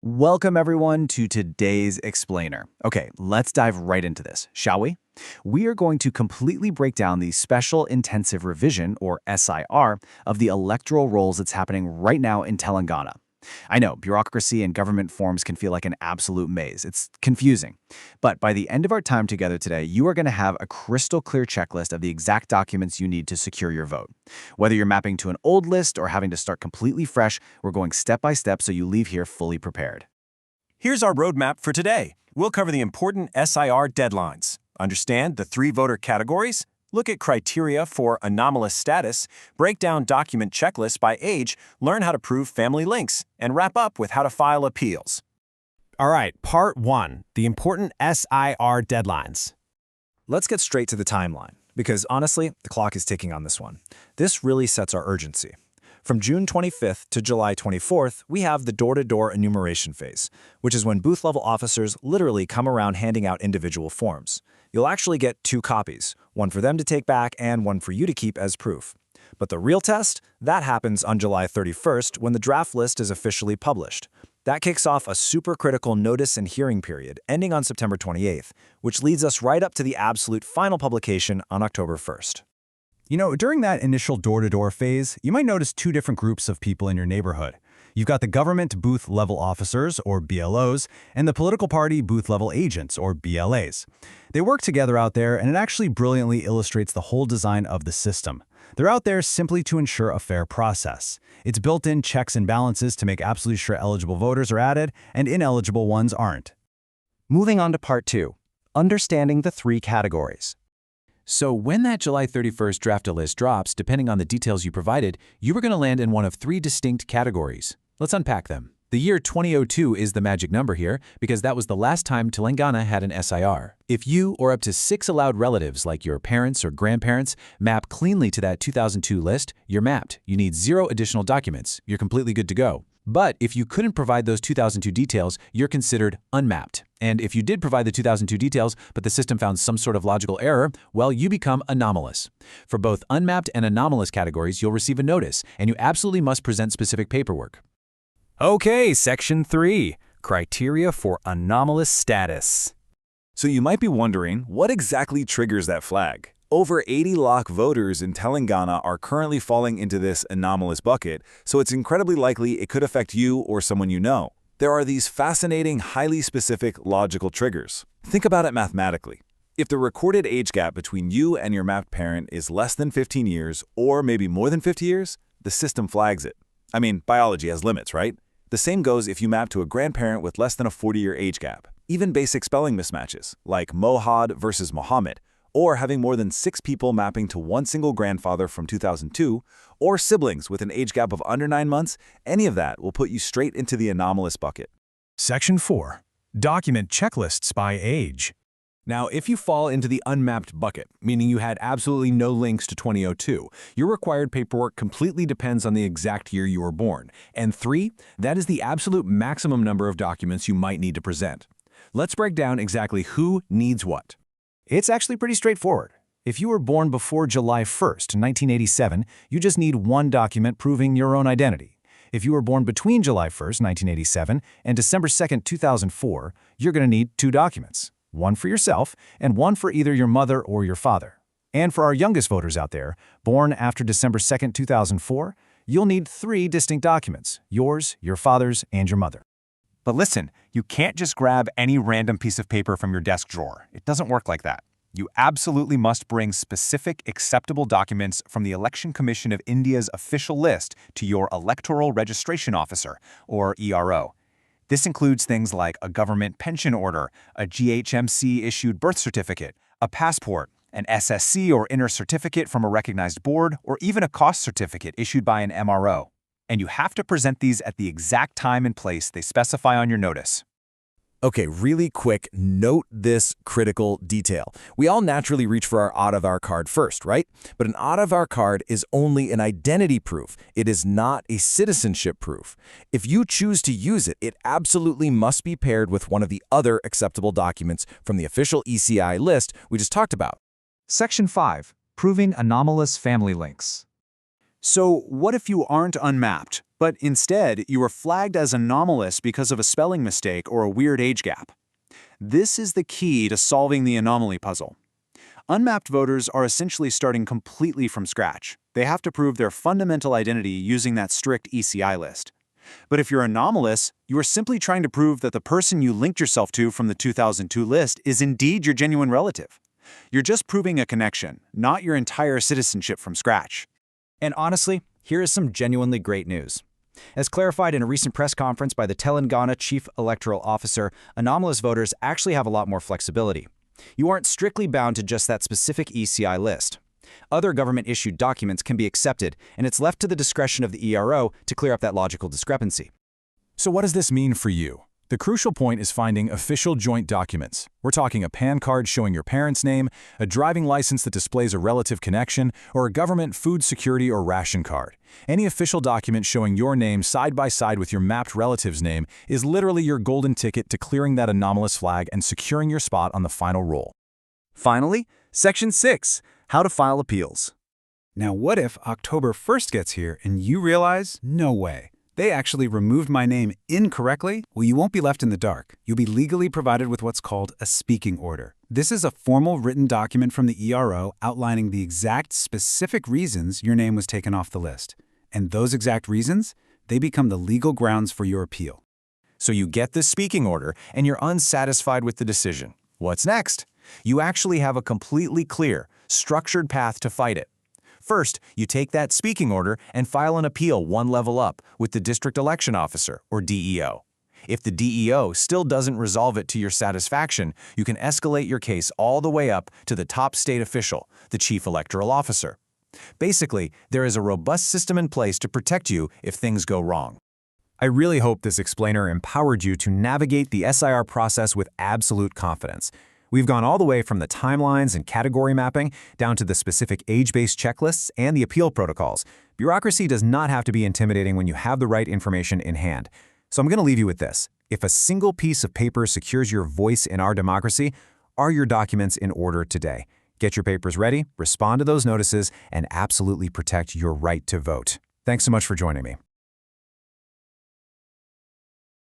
Welcome, everyone, to today's Explainer. Okay, let's dive right into this, shall we? We are going to completely break down the Special Intensive Revision, or SIR, of the electoral rolls that's happening right now in Telangana. I know, bureaucracy and government forms can feel like an absolute maze. It's confusing. But by the end of our time together today, you are going to have a crystal clear checklist of the exact documents you need to secure your vote. Whether you're mapping to an old list or having to start completely fresh, we're going step by step so you leave here fully prepared. Here's our roadmap for today. We'll cover the important SIR deadlines, understand the 3 voter categories, look at criteria for anomalous status, break down document checklists by age, learn how to prove family links, and wrap up with how to file appeals. All right, part 1, the important SIR deadlines. Let's get straight to the timeline, because honestly, the clock is ticking on this one. This really sets our urgency. From June 25th to July 24th, we have the door-to-door enumeration phase, which is when booth-level officers literally come around handing out individual forms. You'll actually get 2 copies, one for them to take back and one for you to keep as proof. But the real test, that happens on July 31st when the draft list is officially published. That kicks off a super critical notice and hearing period ending on September 28th, which leads us right up to the absolute final publication on October 1st. You know, during that initial door-to-door phase, you might notice 2 different groups of people in your neighborhood. You've got the government booth-level officers, or BLOs, and the political party booth-level agents, or BLAs. They work together out there, and it actually brilliantly illustrates the whole design of the system. They're out there simply to ensure a fair process. It's built-in checks and balances to make absolutely sure eligible voters are added, and ineligible ones aren't. Moving on to part 2, understanding the 3 categories. So when that July 31st draft list drops, depending on the details you provided, you are going to land in one of 3 distinct categories. Let's unpack them. The year 2002 is the magic number here because that was the last time Telangana had an SIR. If you or up to 6 allowed relatives like your parents or grandparents map cleanly to that 2002 list, you're mapped. You need 0 additional documents. You're completely good to go. But if you couldn't provide those 2002 details, you're considered unmapped. And if you did provide the 2002 details, but the system found some sort of logical error, well, you become anomalous. For both unmapped and anomalous categories, you'll receive a notice, and you absolutely must present specific paperwork. Okay, Section 3, criteria for anomalous status. So you might be wondering, what exactly triggers that flag? Over 80 lakh voters in Telangana are currently falling into this anomalous bucket, so it's incredibly likely it could affect you or someone you know. There are these fascinating, highly specific logical triggers. Think about it mathematically. If the recorded age gap between you and your mapped parent is less than 15 years, or maybe more than 50 years, the system flags it. I mean, biology has limits, right? The same goes if you map to a grandparent with less than a 40-year age gap. Even basic spelling mismatches, like Mohad versus Mohammed, or having more than 6 people mapping to one single grandfather from 2002, or siblings with an age gap of under 9 months, any of that will put you straight into the anomalous bucket. Section 4, document checklists by age. Now, if you fall into the unmapped bucket, meaning you had absolutely no links to 2002, your required paperwork completely depends on the exact year you were born. And 3, that is the absolute maximum number of documents you might need to present. Let's break down exactly who needs what. It's actually pretty straightforward. If you were born before July 1st, 1987, you just need 1 document proving your own identity. If you were born between July 1st, 1987, and December 2nd, 2004, you're going to need 2 documents, 1 for yourself and 1 for either your mother or your father. And for our youngest voters out there, born after December 2nd, 2004, you'll need 3 distinct documents, yours, your father's, and your mother. But listen, you can't just grab any random piece of paper from your desk drawer. It doesn't work like that. You absolutely must bring specific acceptable documents from the Election Commission of India's official list to your Electoral Registration Officer, or ERO. This includes things like a government pension order, a GHMC-issued birth certificate, a passport, an SSC or inner certificate from a recognized board, or even a cost certificate issued by an MRO. And you have to present these at the exact time and place they specify on your notice. Okay, really quick, note this critical detail. We all naturally reach for our Aadhaar card first, right? But an Aadhaar card is only an identity proof. It is not a citizenship proof. If you choose to use it, it absolutely must be paired with one of the other acceptable documents from the official ECI list we just talked about. Section 5, proving anomalous family links. So what if you aren't unmapped? But instead, you were flagged as anomalous because of a spelling mistake or a weird age gap. This is the key to solving the anomaly puzzle. Unmapped voters are essentially starting completely from scratch. They have to prove their fundamental identity using that strict ECI list. But if you're anomalous, you are simply trying to prove that the person you linked yourself to from the 2002 list is indeed your genuine relative. You're just proving a connection, not your entire citizenship from scratch. And honestly, here is some genuinely great news. As clarified in a recent press conference by the Telangana Chief Electoral Officer, anomalous voters actually have a lot more flexibility. You aren't strictly bound to just that specific ECI list. Other government-issued documents can be accepted, and it's left to the discretion of the ERO to clear up that logical discrepancy. So what does this mean for you? The crucial point is finding official joint documents. We're talking a PAN card showing your parents' name, a driving license that displays a relative connection, or a government food security or ration card. Any official document showing your name side by side with your mapped relative's name is literally your golden ticket to clearing that anomalous flag and securing your spot on the final roll. Finally, Section 6, How to File Appeals. Now what if October 1st gets here and you realize, no way, they actually removed my name incorrectly? Well, you won't be left in the dark. You'll be legally provided with what's called a speaking order. This is a formal written document from the ERO outlining the exact specific reasons your name was taken off the list. And those exact reasons, they become the legal grounds for your appeal. So you get this speaking order and you're unsatisfied with the decision. What's next? You actually have a completely clear, structured path to fight it. First, you take that speaking order and file an appeal one level up with the District Election Officer, or DEO. If the DEO still doesn't resolve it to your satisfaction, you can escalate your case all the way up to the top state official, the Chief Electoral Officer. Basically, there is a robust system in place to protect you if things go wrong. I really hope this explainer empowered you to navigate the SIR process with absolute confidence. We've gone all the way from the timelines and category mapping down to the specific age-based checklists and the appeal protocols. Bureaucracy does not have to be intimidating when you have the right information in hand. So I'm going to leave you with this. If a single piece of paper secures your voice in our democracy, are your documents in order today? Get your papers ready, respond to those notices, and absolutely protect your right to vote. Thanks so much for joining me.